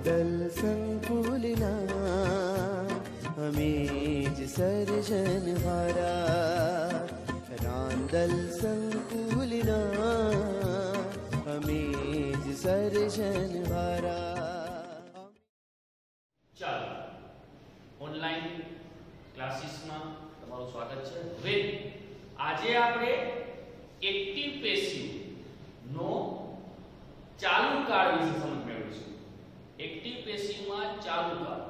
રાંદલ સંકુલના અમે જ સર્જનહારા, રાંદલ સંકુલના અમે જ સર્જનહારા. ચાલો, ઓનલાઈન ક્લાસીસમાં તમારું સ્વાગત છે. હવે આજે આપણે એક્ટિવ પેસિવ નો ચાલુ કાળ વિશે સમજ મેળવીશું. એક્ટિવ પેસિવ માં ચાલુ કાળ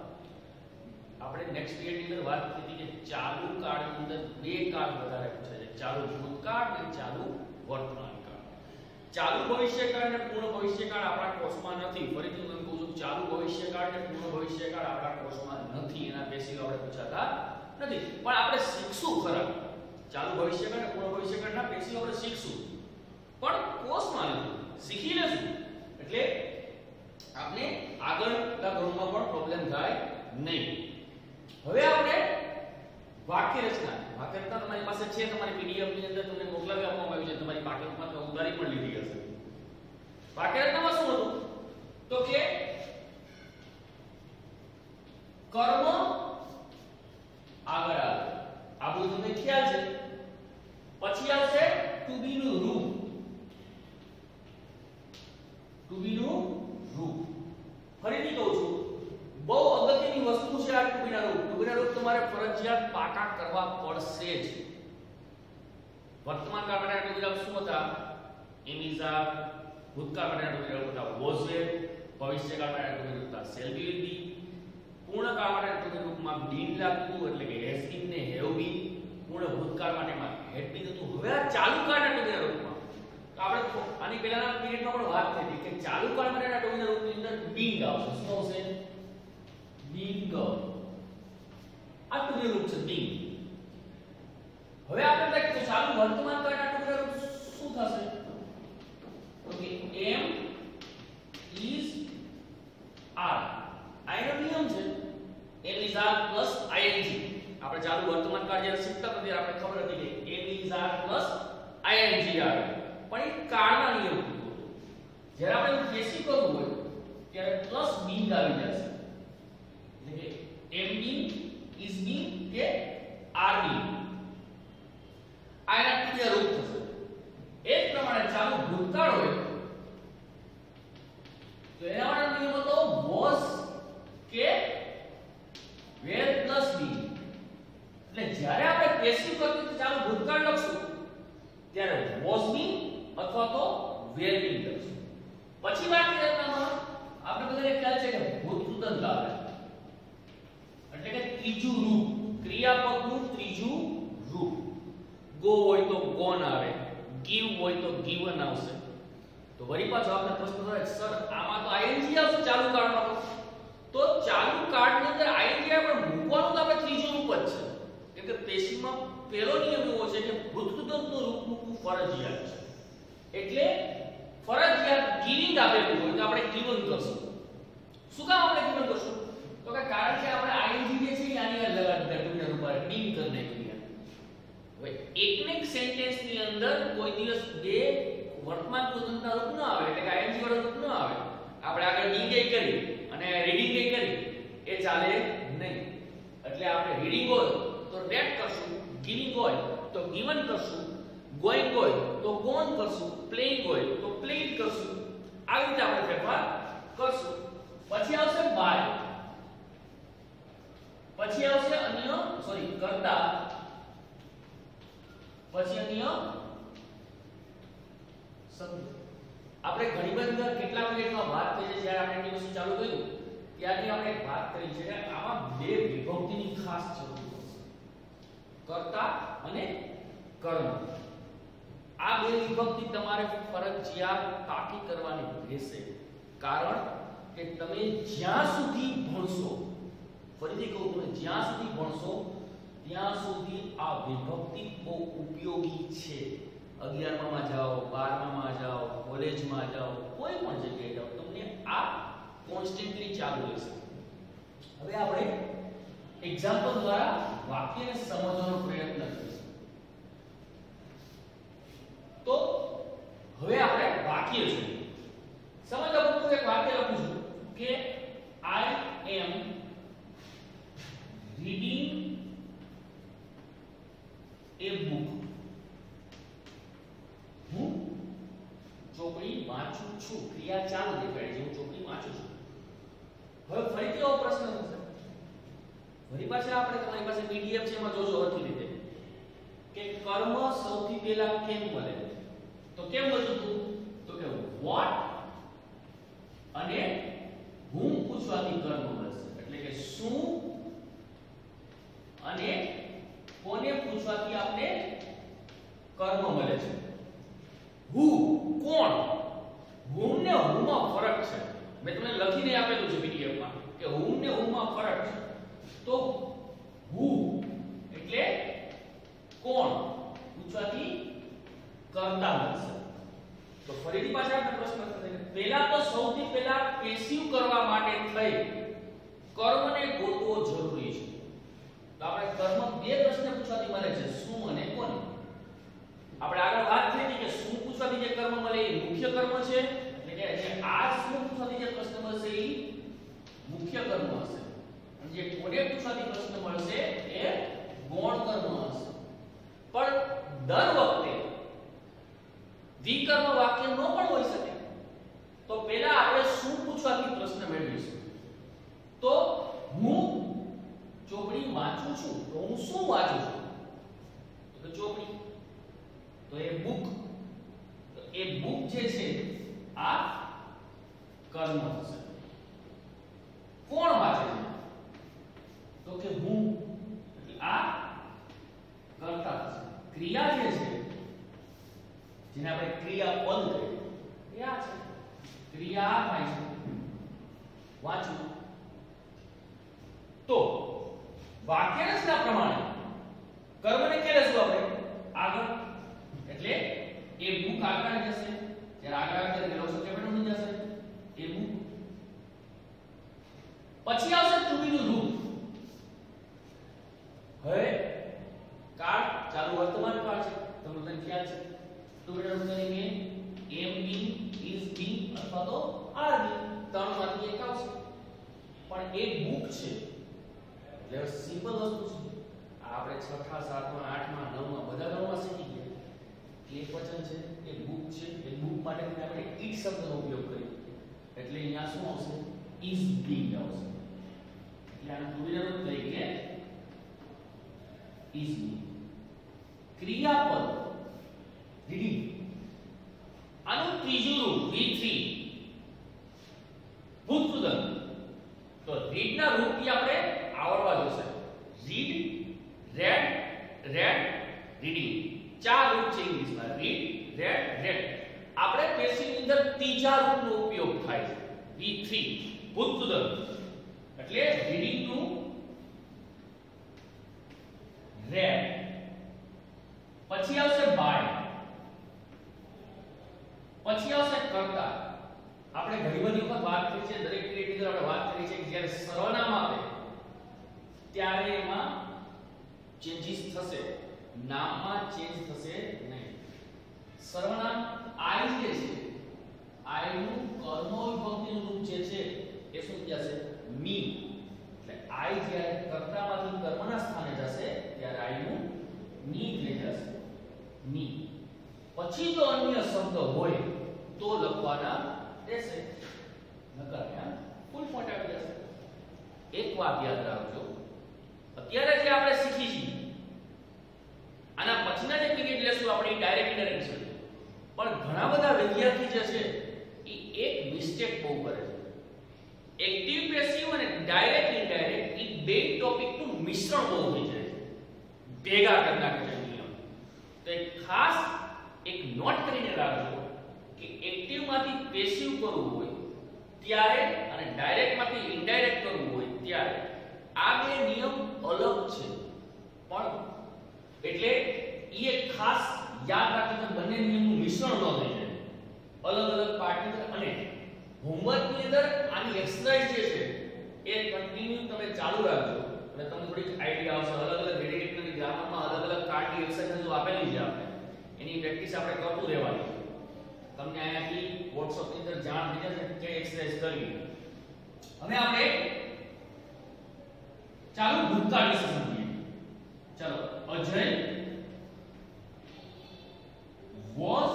આપણે નેક્સ્ટ પીરિયડ ની અંદર વાત કરી કે ચાલુ કાળની અંદર બે કાળ વધારે પૂછે છે, ચાલુ ભૂતકાળ અને ચાલુ વર્તમાન કાળ. ચાલુ ભવિષ્યકાળ અને પૂર્ણ ભવિષ્યકાળ આપણા કોર્સમાં નથી. ફરીથી હું કહું છું, ચાલુ ભવિષ્યકાળ અને પૂર્ણ ભવિષ્યકાળ આપણા કોર્સમાં નથી, એના પેસિવ આપણે પૂછાતા નથી. પણ આપણે શીખશું ખરા. ચાલુ ભવિષ્યકાળ અને પૂર્ણ ભવિષ્યકાળના પેસિવ આપણે શીખશું, પણ કોર્સમાં નથી. શીખી લેશું એટલે આપણે આગળના ધોરણમાં પણ પ્રોબ્લેમ થાય નહીં. હવે આપણે વાક્ય રચના તમારી પાસે છે, તમારી પીડીએફ ની અંદર તમને મોકલાવી આપવામાં આવી છે, તમારી પાઠ્યપુસ્તકમાં તમે ઉધારી પણ લીધી હશે. વાક્ય રચનામાં શું હતું તો કે કર્મ આગળ આવે, આ બધું તમને ખ્યાલ છે. પછી આવશે ટુ બી નું રૂપ, ટુ બી નું રૂપ. ફરીથી કહું છું, બહુ અગત્યની વસ્તુ છે આ ટુ બી ના રૂપ. ટુ બી ના રૂપ તમારે ફરજિયાત પાકા કરવા પડશે જ. વર્તમાન કાળ માટે ટુ બી ના રૂપ શું હતા? એમ ઇઝ આર. ભૂતકાળ માટે ટુ બી ના રૂપ હતા વોઝ વેર. ભવિષ્યકાળ માટે ટુ બી રૂપ હતા શેલ બી વિલ બી. પૂર્ણ કાળ માટે ટુ બી રૂપમાં બીન લાગતું એટલે કે હેઝ બીન ને હેવ બીન. પૂર્ણ ભૂતકાળ માટે માં હેડ બીન હતું. હવે આ ચાલુ કાળના ટુ બી ના રૂપમાં તો આપણે આની પહેલાના પીરિયડમાં પણ વાત થઈ કે ચાલુ કાળ માટેના ટુ બી ના રૂપની અંદર બીંગ આવશે. શું આવશે? બીંગ. આ ટુ બી રૂપ છે બીંગ. હવે આપણે કહીએ તો ચાલુ વર્તમાન કાળના ટુ બી રૂપ શું થશે? તો કે એમ ઇઝ આર. આનો નિયમ છે એમ ઇઝ આર પ્લસ આઈએનજી. આપણે ચાલુ વર્તમાન કાળ જ્યારે શીખતા હતા ત્યારે આપણે ખબર હતી કે એમ ઇઝ આર પ્લસ આઈએનજી આવે, પણ એ કાળના નિયમ હતો. જ્યારે આપણે પેસિવ કરવું હોય ત્યારે પ્લસ બીંગ આવી જશે. એટલે કે એમ બીંગ ઇઝ બીંગ કે આર બીંગ. આના ક્રિયા રૂપ થશે. એ જ પ્રમાણે ચાલુ ભૂતકાળ હોય તો એના માટે નિયમ હતો વોઝ કે વેર પ્લસ બીંગ. એટલે જ્યારે આપણે પેસિવ કરતી ચાલુ ભૂતકાળ લખશું ત્યારે વોઝ બીંગ અથવા તો વેર બીંગ લખશું. પછી વાક્ય રચનામાં આપણે બધાને ખ્યાલ છે કે ભૂતકૃદંત આવે એટલે કે ત્રીજું રૂપ, ક્રિયાપદનું ત્રીજું રૂપ. ગો હોય તો ગોન આવે, ગીવ હોય તો ગીવન આવશે. તો વળી પાછો આપણે પ્રશ્ન થાય સર આમાં તો આઈએનજી આવશે ચાલુ કાળમાં. તો ચાલુ કાળની અંદર આઈએનજી આપણે મૂકવાનું તો આપણે ત્રીજું રૂપ જ છે. કેમ કે પેસિવમાં પહેલો નિયમ એવો છે કે ભૂતકૃદંતનું રૂપ મૂકવું ફરજિયાત છે. એટલે ફરજિયાત ગિવિંગ આપેલું હોય તો આપણે ગિવન કરશું. શું કામ આપણે ગિવન કરશું? તો કે કારણ કે આપણે આઈએનજી જે છે આની અંદર લગાડી દીધા રૂપ પર બીંગ કરી નાખ્યું. હવે એકને સેન્ટેન્સ ની અંદર કોઈ દિવસ બે વર્તમાન કૃદંતના રૂપ ન આવે એટલે કે આઈએનજી વાળો રૂપ ન આવે. આપણે આગળ બીંગ એ કરી અને રીડિંગ એ કરી એ ચાલે નહીં. એટલે આપણે રીડિંગ હોય તો રેડ કરશું, ગિવિંગ હોય તો ગિવન કરશું, ગોઈંગ હોય તો ગોન કરશું, પ્લેઇંગ હોય તો પ્લેઇડ કરશું. આવી રીતે આપણે ફેરફાર કરશું. પછી આવશે બાય, પછી આવશે અન્ય કરતા, પછી અન્ય શબ્દ. આપણે ઘણી બધી કેટલા મિનિટમાં વાત થઈ છે જ્યારે આપણે એની વસ્તુ ચાલુ કર્યું ત્યારથી આપણે વાત કરી છે કે આમાં બે વિભક્તિની ખાસ જરૂર છે, કર્તા અને કર્મ. આ બે વિભક્તિ તમારે ફરજિયાત પાકી કરવાની રહેશે. કારણ કે તમે જ્યાં સુધી ભણશો, ફરીથી કહું તમે જ્યાં સુધી ભણશો ત્યાં સુધી આ વિભક્તિ બહુ ઉપયોગી છે. 11માં જાઓ, 12માં જાઓ, કોલેજમાં જાઓ, કોઈ પણ જગ્યાએ જાઓ, તમને આ કોન્સ્ટન્ટલી ચાલુ રહેશે. હવે આપણે એક્ઝામ્પલ દ્વારા વાક્યને સમજવાનો પ્રયત્ન કરીશું. તો હવે આપણે વાક્ય જોઈએ. સમજો હું એક વાક્ય લખું છું કે ચોપડી વાંચું છું, ક્રિયા ચાલુ દેખાડી છે, હું ચોપડી વાંચું છું. હવે ફરીથી એવો પ્રશ્ન થશે, ફરી પાછા આપણે તમારી પાસે પીડીએફ છે એમાં જોજો હરખી રીતે કે કર્મ સૌથી પહેલા કેમ મળે. તો કેમ મળતું હતું? તો કે વોટ અને whom પૂછવાથી કર્મ મળશે, એટલે કે શું અને કોને પૂછવાથી આપણે કર્મ મળે છે. who કોણ, whom ને who માં ફરક છે. મેં તમને લખીને આપેલું છે પીડીએફ માં કે whom ને who માં ફરક છે. તો who એટલે કોણ પૂછવાથી કર્તા મળશે. તો ફરીથી પાછા આપણે પ્રશ્ન થશે કે પહેલા તો સૌથી પહેલા પેસિવ કરવા માટે થઈ કર્મને ગોતવો જરૂરી છે. તો આપણે કર્મ બે પ્રશ્ન પૂછવાથી મળે છે, શું અને કોને. આપણે આગળ વાત થઈ હતી કે શું પૂછવાથી જે કર્મ મળે એ મુખ્ય કર્મ છે, એટલે કે જે આ શું પૂછવાથી જે પ્રશ્ન મળશે એ મુખ્ય કર્મ હશે, અને જે કોને પૂછવાથી પ્રશ્ન મળશે એ ગૌણ કર્મ હશે. પણ દર વખતે વિકર્મ વાક્ય ન પણ હોઈ શકે. તો પહેલા આપણે શું પૂછવાથી પ્રશ્ન મેળવીશું. તો હું ચોપડી વાંચું છું, તો હું શું વાંચું છું? તો ચોપડી, તો એ બુક, તો એ બુક જે છે આ કર્મ થશે. કોણ વાંચે છે? તો કે હું, એટલે આ કર્તા થશે. ક્રિયા જે છે જેને આપણે ક્રિયા પદ કહીએ એ આ છે. ક્રિયા થાય છે વાંચવું. તો વાક્ય રચના પ્રમાણે કર્મને કે લેશું આપણે આગળ, એટલે એ બુક આગળ જશે. જ્યારે આગળ આવે ત્યારે લક્ષ કેપિટલ બની જશે એ બુક. પછી આવશે ટુ બી નું રૂપ. હવે કાળ ચાલુ વર્તમાન કાળ છે, તમને ખ્યાલ છે. ટુ બી નું તરીકે એમ બી, ઇઝ બી અથવા તો આર બી, ત્રણમાંથી એક આવશે. પણ એ બુક છે એટલે સિમ્પલ વસ્તુ છે. આપણે 6ઠા 7મા 8મા 9મા બધા ધોરણમાં શીખી ગયા. એકવચન છે એ બુક છે, એ બુક માટે આપણે ઈટ શબ્દનો ઉપયોગ કરીએ, એટલે અહીંયા શું આવશે? ઇઝ બિંગ આવશે. એટલે આનું પૂર્વરૂપ તરીકે ઇઝ બિંગ. ક્રિયાપદ રીડિંગ, આનું ત્રીજું રૂપ V3 ભૂતપૂર્વ. તો રીડ ના રૂપથી આપણે આવડવા જોશે. Read, red, red, reading. ચાર રૂપ છે ઇંગ્લિશમાં: રીડ, રેડ, રેડ. આપણે પેસિવ ની અંદર ત્રીજા રૂપનો ઉપયોગ થાય છે V3 ભૂતપૂર્વ. એટલે રીડિંગ નું રેડ. પછી આવશે બાય, પછી આવશે કર્તા. આપણે ઘણી બધી વખત વાત કરી છે, દરેક ક્રિયાની અંદર આપણે વાત કરી છે કે જ્યારે સર્વનામ આવે ત્યારે એમાં ચેન્જીસ થશે, નામમાં ચેન્જ થશે નહીં. સર્વનામ આઈ જે છે, આઈ નું કર્મવિભક્તિનું રૂપ જે છે એ શું થશે? મી. એટલે આઈ જ્યારે કર્તામાંથી કર્મના સ્થાને જશે ત્યારે આઈ નું મી થઈ જશે, મી. પછી જો અન્ય શબ્દ હોય તો લખવાના રહેશે, નકર ત્યાં ફૂલ પોઈન્ટ આવી જશે. એક વાત યાદ રાખજો, અત્યારે જે આપણે શીખી છીએ આના પછીના જે પીરિયડ લેશું આપણે ડાયરેક્ટ ઇનડાયરેક્ટ છે. પણ ઘણા બધા વિદ્યાર્થી જે છે એ એક મિસ્ટેક બહુ કરે છે. એક્ટિવ પેસિવ અને ડાયરેક્ટ ઇનડાયરેક્ટ એ બે ટોપિકનું મિશ્રણ બહુ થઈ જાય છે, ભેગા કરી નાખે છે નિયમ. તો એક ખાસ એક નોટ કરીને રાખજો કે એક્ટિવ માંથી પેસિવ કરવું હોય ત્યારે અને ડાયરેક્ટ માંથી ઇનડાયરેક્ટ કરવું હોય ત્યારે આ બે નિયમ અલગ છે. પણ એટલે એ ખાસ યાદ રાખજો કે બંને નિયમનું મિશ્રણ ન થઈ જાય, અલગ અલગ પાર્ટની અંદર. અને હોમવર્કની અંદર આની એક્સરસાઇઝ જે છે એ કન્ટિન્યુ તમે ચાલુ રાખજો એટલે તમને થોડી આઈડિયા આવશે. અલગ અલગ રીડિંગ ડિક્શનરી ગ્રામરમાં અલગ અલગ કાર્ડની એક્સરસાઇઝ આપેલી છે, આપણે એની પ્રેક્ટિસ આપણે કરતું રહેવાની. તમને અહીંયાથી WhatsApp ની અંદર જાણ થઈ જશે કે એક્સરસાઇઝ કરવી. હવે આપણે ચાલુ ભૂતકાળ વિશે સમજીએ. ચલો, Ajay was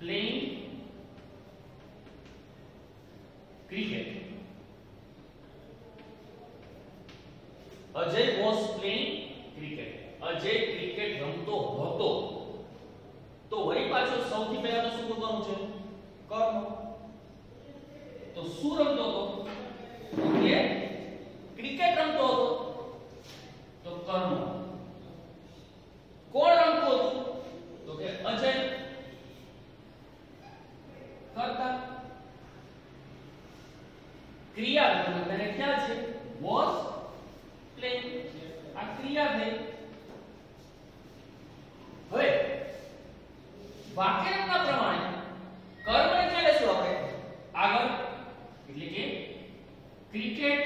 playing cricket. Ajay was playing cricket. Ajay cricket રમતો હતો. તો વળી પાછો સૌથી પહેલા તો શું કરવાનું છે? કર્મ. તો શું રમતો હતો? તો કે ક્રિકેટ રમતો હતો. તો કર્મ. કોણ રમતું હતું? તો કે અજય. કરતા. ક્રિયા તમને ખ્યાલ છે? was playing. આ ક્રિયા થઈ. હવે વાક્યના પ્રમાણે કર્મને ક્યાં લેશું આપણે? આગળ. એટલે કે ક્રિકેટ.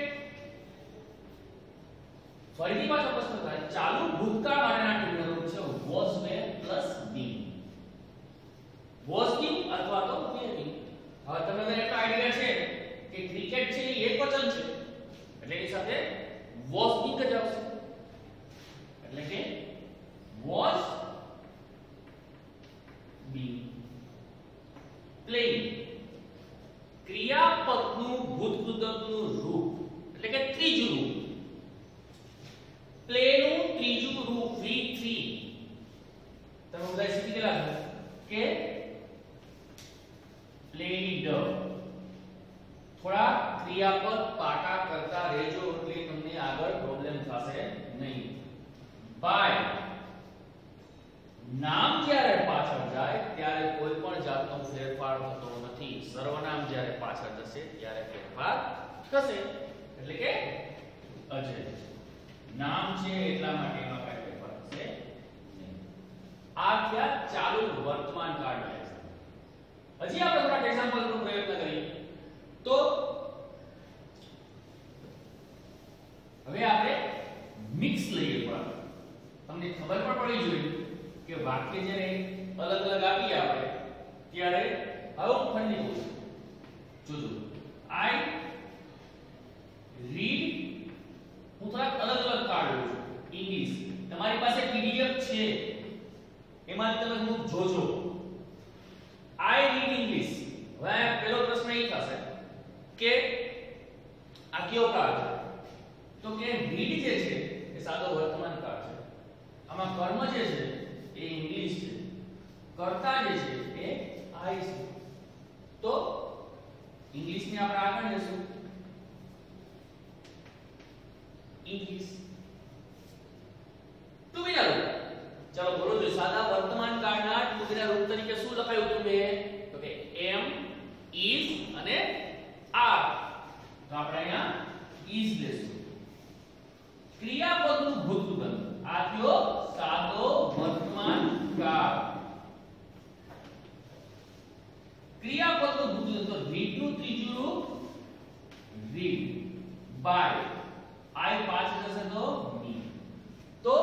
ફરીથી પાછો પ્રશ્ન થાય. ચાલુ ભૂતકાળ માટેના ક્રિયાનો રૂપ છે was were plus been. was been અથવા તો were been. હવે તમને મને એક આઈડિયા છે કે ક્રિકેટ છે એ એકવચન છે એટલે એની સાથે was been જ આવશે. એટલે કે was been playing. ક્રિયાપદનું ભૂતકૃતકનું રૂપ એટલે કે ત્રીજું રૂપ. પ્લે નું ત્રીજું રૂપ V3 તમે બધા શીખી ગયેલા છો કે પ્લેડ. થોડા ક્રિયાપદ પાટા કરતા રહેજો એટલે તમને આગળ પ્રોબ્લેમ થશે નહીં. બાય નામ જ્યારે પાછળ જાય ત્યારે કોઈ પણ જાતનો ફેરફાર થતો નથી. સર્વનામ જ્યારે પાછળ જશે ત્યારે ફેરફાર થશે. એટલે કે અજય નામ છે એટલા માટે એમાં કઈ ફેરફાર થશે નહીં. આ થયા ચાલુ વર્તમાન કાળના એક્ઝામ્પલ. હજી આપણે થોડા એક્ઝામ્પલનો પ્રયત્ન કરીએ તો હવે આપણે મિક્સ લઈએ. પણ તમને ખબર પણ પડવી જોઈએ કે વાક્ય જ્યારે અલગ અલગ આપીએ આપણે ત્યારે હવે હું ફરી બોલું. જોજો આઈ રીડ. હું થોડાક અલગ અલગ કાર્ડ લઉં છું. ઇંગ્લિશ તમારી પાસે પીડીએફ છે એમાં તમે હું જોજો. આઈ રીડ ઇંગ્લિશ. હવે પહેલો પ્રશ્ન એ થશે કે આ કયો કાળ છે? તો કે રીડ જે છે એ સાદો વર્તમાન કાળ છે. આમાં કર્મ જે છે એ ઇંગ્લિશ છે. કર્તા જે છે એ આઈ છે. તો ઇંગ્લિશ ને આપણે આગળ લેશું ઇંગ્લિશ. ટુ બીના રૂપ. ચાલો બોલો જો સાદા વર્તમાન કાળના ટુ બીના રૂપ તરીકે શું લખાયું હતું બે? તો કે એમ ઇઝ અને આર. તો આપણે અહીંયા ઇઝ લેશું. ક્રિયાપદનું ભૂતકૃત આ કયો? સાદો વર્તમાન કાળ. ક્રિયાપદનું ભૂતકૃત તો રીડ નું ત્રીજું રૂપ રીડ. બાય આઈ પાછળ જશે તો બી. તો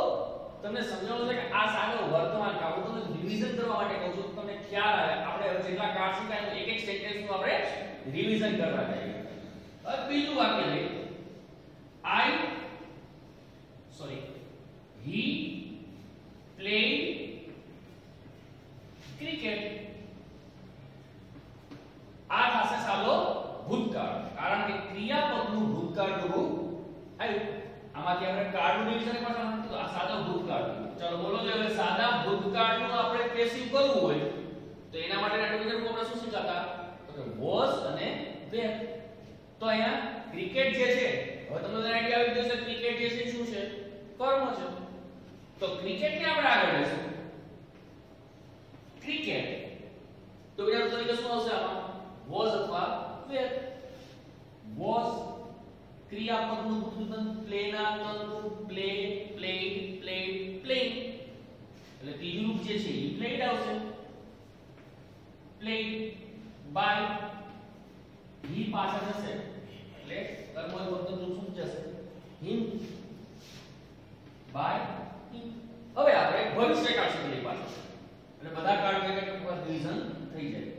તમને સમજાવવું છે કે આ સાદો વર્તમાન કાળ. હું તમને રિવિઝન કરવા માટે કહું છું. તમને ખ્યાલ આવે આપણે જેટલા કાળ શીખ્યા એક એક સેન્ટેન્સ નું આપણે રિવિઝન કરવા જઈએ. હવે બીજું વાક્ય લઈએ. he played cricket. આ થશે સાદો ભૂતકાળ કારણ કે ક્રિયાપદનું ભૂતકાળનું રૂપ આવ્યું. આમાંથી આપણે કાળનું રિવિઝન કરવાનું તો આ સાદો ભૂતકાળ. ચાલો બોલો તો હવે સાદા ભૂતકાળનું આપણે પેસિવ કરવું હોય તો એના માટેના ટર્મિનલ આપણે શું શીખાતા? તો કે was અને were. તો અહીંયા ક્રિકેટ જે છે હવે તમને આઈડિયા આવી ગયો છે ક્રિકેટ જે છે શું છે? કર્મ છે. તો ક્રિકેટ ને આપણે આગળ લઈશું ક્રિકેટ. તો વિચારો તરીકે શું આવશે આમાં? was અથવા were. was ક્રિયાપદનું ભૂતગૃત પ્લે ના તંતુ પ્લે પ્લેડ પ્લેડ પ્લેઇંગ એટલે ત્રીજું રૂપ જે છે એ પ્લેડ આવશે. પ્લેડ બાય હી પાછળ જશે એટલે કર્મનું ભૂતગૃત રૂપ શું જશે? હિમ. By him. હવે આપણે ભવિષ્યકાળ શીખીએ પાછળ એટલે બધા કાળ એક એક પર રિવિઝન થઈ જાય.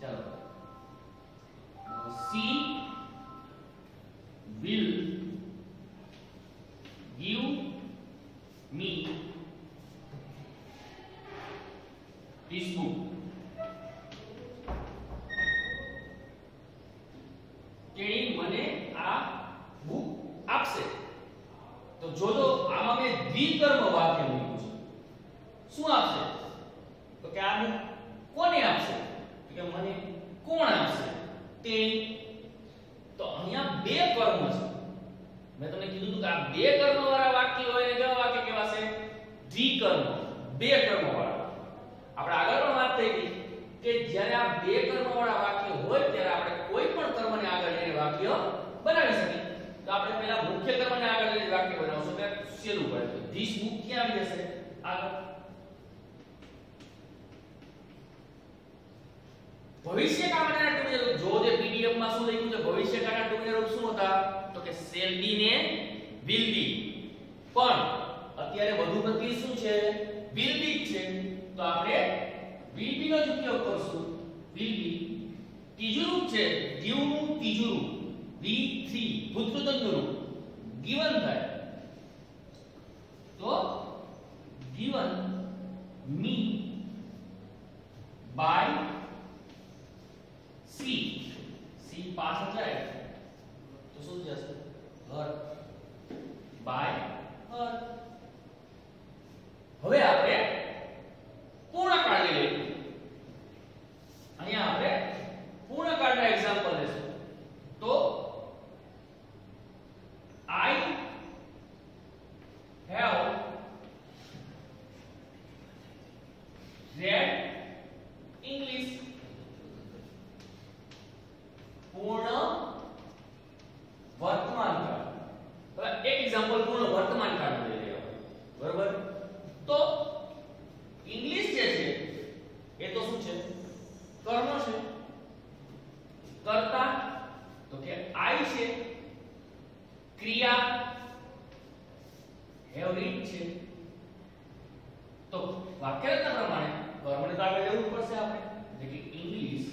ચાલો C will give me this book. જોજો આમાં મેં દ્વિકર્મ વાક્ય મૂક્યું છે. શું આપશે? તો કે આ કોને આપશે? તો કે મને કોણ આપશે? તે. તો અહીંયા બે કર્મ છે. મેં તમને કીધું હતું કે આ બે કર્મ વાળા વાક્ય હોય ને કેવા વાક્ય કહેવાશે? દ્વિકર્મ. બે કર્મ વાળા. આપણે આગળ પણ વાત થઈ હતી કે જ્યારે આ બે કર્મ વાળા વાક્ય હોય ત્યારે આપણે કોઈ પણ કર્મને આગળ લઈને વાક્ય બનાવી શકીએ. તો આપણે પહેલા મુખ્ય કર્મને આગળ લઈને વાક્ય બનાવશું એટલે સહેલું પડે. તો ધીસ બુક ક્યાં આવી જશે? આગળ. ભવિષ્યકાળના ટુકડે જો જે પીડીએફ માં શું લખ્યું છે ભવિષ્યકાળના ટુકડે રૂપ શું હતા? તો કે shall be ને will be. પણ અત્યારે વધુ પડતી શું છે? will be છે. તો આપણે will be નો જ ઉપયોગ કરશું. will be. ત્રીજું રૂપ છે give નું ત્રીજું રૂપ V3 ભૂતકૃતનું રૂપ given થાય. તો given me by C. C pass જાય તો શું થશે? her. by her. હવે આપણે પૂર્ણકાળ લઈએ. અહીંયા આપણે પૂર્ણકાળના એક્ઝામ્પલ લેશું. તો I have read English. પૂર્ણ વર્તમાન કાળ. હવે એક એક્ઝામ્પલ પૂર્ણ વર્તમાન કાળનું લઈ લઈએ આપણે. બરોબર? તો ઇંગ્લિશ જે છે એ તો શું છે? કર્મ છે. કર્તા તો કે I છે. ક્રિયા have read છે. તો વાક્યરચના પ્રમાણે કર્મને તો આગળ લેવું પડશે આપણે. એટલે કે ઇંગ્લિશ.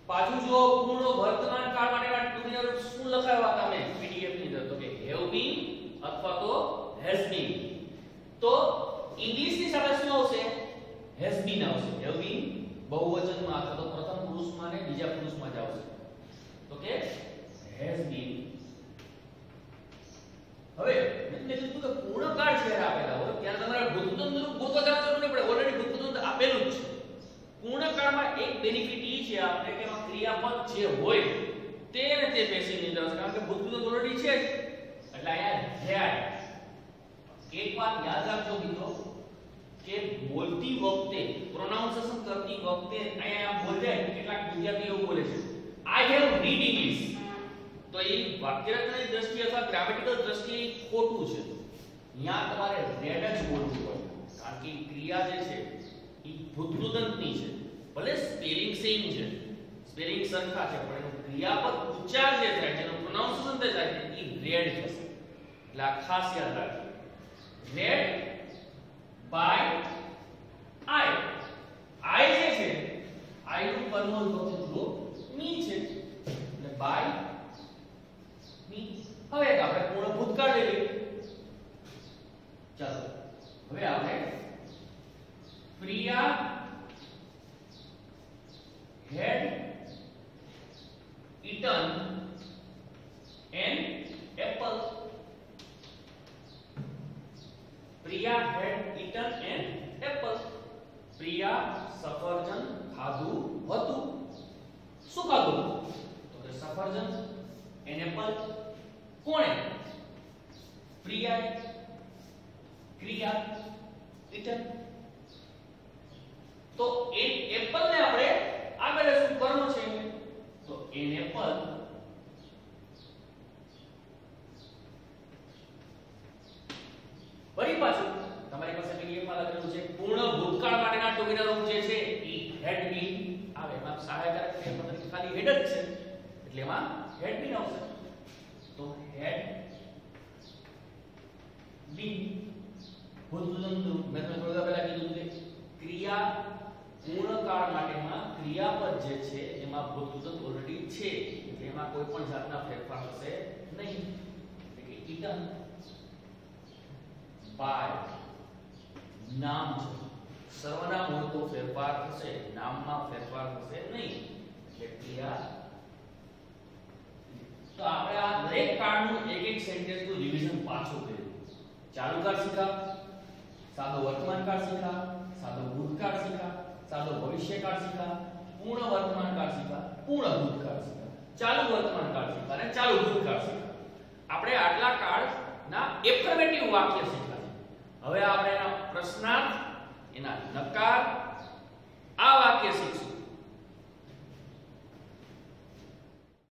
પાછું જો પૂર્ણ વર્તમાન કાળ માટેના ટુકડીના રૂપ શું લખાવ્યા હતા મેં પીડીએફ ની અંદર? તો કે have been અથવા તો has been. તો ઇંગ્લિશ ની સાથે શું આવશે? has been આવશે. have been બહુવચનમાં અથવા તો પ્રથમ પુરુષમાં ને બીજા પુરુષમાં જ આવશે. તો કે has been. હવે મેં કીધું કે પૂર્ણકાળ છે આપેલા હોય ત્યારે તમારે ભૂતપૂર્વ રૂપ ગોતવા જવાની જરૂર નહીં પડે. ઓલરેડી ભૂતપૂર્વ આપેલું જ છે. પૂર્ણકાળમાં એક બેનિફિટ એ છે આપણે કે એમાં ક્રિયાપદ જે હોય તે ને તે પેસિવ ની અંદર છે. કારણ કે ભૂતપૂર્વ ઓલરેડી છે જ. એટલે અહીંયા had. એક વાત યાદ રાખજો મિત્રો કે બોલતી વખતે પ્રોનાઉન્સિએશન કરતી વખતે અહીંયા બોલે કેટલાક વિદ્યાર્થીઓ એવું બોલે છે I have read English. તો એ વાક્યરચનાની દ્રષ્ટિએ અથવા ગ્રામેટિકલ દ્રષ્ટિએ ખોટું છે. અહીંયા તમારે read જ બોલવું પડે. કારણ કે ક્રિયા જે છે એ ભૂતકૃતની છે. ભલે સ્પેલિંગ સેમ છે, સ્પેલિંગ સરખા છે, પણ એનું ક્રિયાપદ ઉચ્ચાર જે થાય છે એનું પ્રોનાઉન્સિએશન જે થાય છે એ read થશે. એટલે આ ખાસ યાદ રાખજો. read by I. I જે છે I નું કર્મનું ભૌતિક રૂપ me છે. એટલે by me. હવે એક આપણે પૂર્ણ ભૂતકાળ લઈ લઈએ. ચાલો હવે આપણે Priya had eaten an apple. Priya had eaten an apple. Priya સફરજન ખાધું હતું. શું ખાધું? તો કે સફરજન. an apple કોણે? પ્રિયા. ક્રિયા eaten. તો an apple ને આપણે આગળ શું કર્મ છે? તો an apple ફરી પાછું તમારી પાસે પીડીએફ માં લખેલું છે પૂર્ણ ભૂતકાળ માટેના ટુકડીના રૂપ જે છે એ had been આવે. એમાં સહાયક ક્રિયાપદ ખાલી head જ છે એટલે એમાં had been આવશે. તો had been ભૂતકાળનું રૂપ. મેં તમને થોડા પહેલા કીધું કે ક્રિયા પૂર્ણકાળ માટેમાં ક્રિયાપદ જે છે એમાં ભૂતકાળ ઓલરેડી છે એટલે એમાં કોઈ પણ જાતના ફેરફાર થશે નહીં. એટલે કે eaten by નામ છે. સર્વનામ હોય તો ફેરફાર થશે, નામમાં ફેરફાર થશે નહીં. એટલે ક્રિયા તો આપણે આ દરેક કાળનું એક એક સેન્ટેન્સનું રિવિઝન પાછું કર્યું. ચાલુ કાળ શીખ્યા, સાદો વર્તમાન કાળ શીખ્યા, સાદો ભૂતકાળ શીખ્યા, સાદો ભવિષ્યકાળ શીખ્યા, પૂર્ણ વર્તમાન કાળ શીખ્યા, પૂર્ણ ભૂતકાળ શીખ્યા, ચાલુ વર્તમાન કાળ શીખ્યા અને ચાલુ ભૂતકાળ શીખ્યા. આપણે આટલા કાળના એફર્મેટિવ વાક્ય શીખ્યા. હવે આપણે એના પ્રશ્નાર્થ, એના નકાર, આ વાક્ય શીખશું.